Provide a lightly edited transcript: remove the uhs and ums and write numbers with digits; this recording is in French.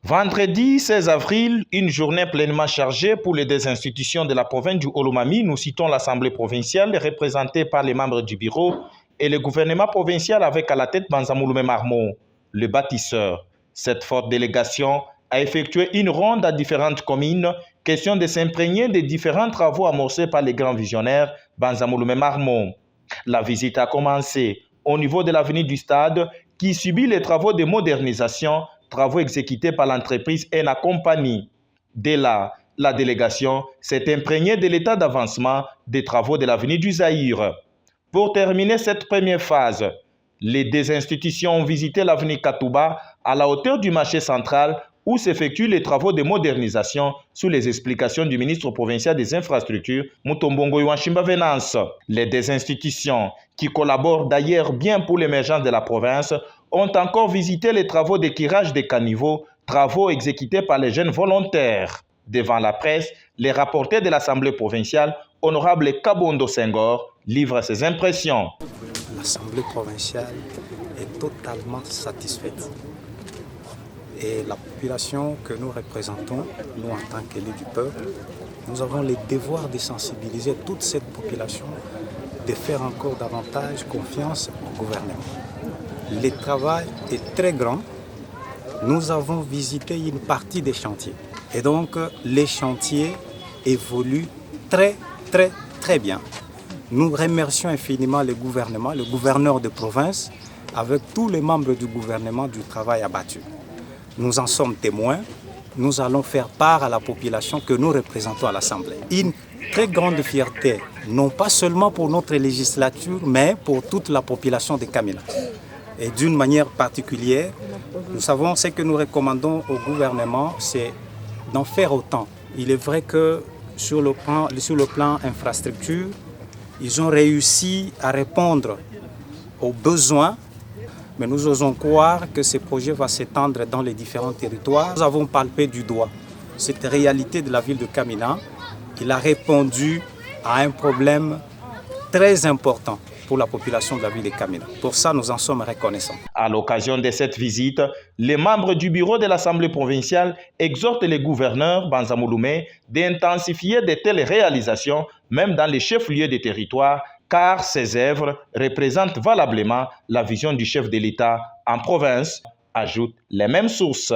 Vendredi 16 avril, une journée pleinement chargée pour les deux institutions de la province du Olomami. Nous citons l'Assemblée provinciale représentée par les membres du bureau et le gouvernement provincial avec à la tête Banzamouloumé Marmo, le bâtisseur. Cette forte délégation a effectué une ronde à différentes communes, question de s'imprégner des différents travaux amorcés par les grands visionnaires Banzamouloumé Marmo. La visite a commencé au niveau de l'avenue du Stade qui subit les travaux de modernisation, travaux exécutés par l'entreprise ENA Compagnie. Dès là, la délégation s'est imprégnée de l'état d'avancement des travaux de l'avenue du Zaïre. Pour terminer cette première phase, les deux institutions ont visité l'avenue Katouba à la hauteur du marché central où s'effectuent les travaux de modernisation sous les explications du ministre provincial des infrastructures, Mutombongo Iwanchimba Venance. Les deux institutions, qui collaborent d'ailleurs bien pour l'émergence de la province, ont encore visité les travaux de curage des caniveaux, travaux exécutés par les jeunes volontaires. Devant la presse, les rapporteurs de l'Assemblée provinciale, honorable Kabondo Senghor, livrent ses impressions. L'Assemblée provinciale est totalement satisfaite. Et la population que nous représentons, nous en tant qu'élus du peuple, nous avons le devoir de sensibiliser toute cette population, de faire encore davantage confiance au gouvernement. Le travail est très grand. Nous avons visité une partie des chantiers. Et donc, les chantiers évoluent très bien. Nous remercions infiniment le gouverneur de province, avec tous les membres du gouvernement du travail abattu. Nous en sommes témoins. Nous allons faire part à la population que nous représentons à l'Assemblée. Une très grande fierté, non pas seulement pour notre législature, mais pour toute la population de Kamina. Et d'une manière particulière, nous savons ce que nous recommandons au gouvernement, c'est d'en faire autant. Il est vrai que sur le plan infrastructure, ils ont réussi à répondre aux besoins, mais nous osons croire que ce projet va s'étendre dans les différents territoires. Nous avons palpé du doigt cette réalité de la ville de Kamina. Il a répondu à un problème très important pour la population de la ville de Kamina. Pour ça, nous en sommes reconnaissants. À l'occasion de cette visite, les membres du bureau de l'Assemblée provinciale exhortent les gouverneurs Banzamouloumé d'intensifier de telles réalisations, même dans les chefs-lieux des territoires, car ces œuvres représentent valablement la vision du chef de l'État en province, ajoutent les mêmes sources.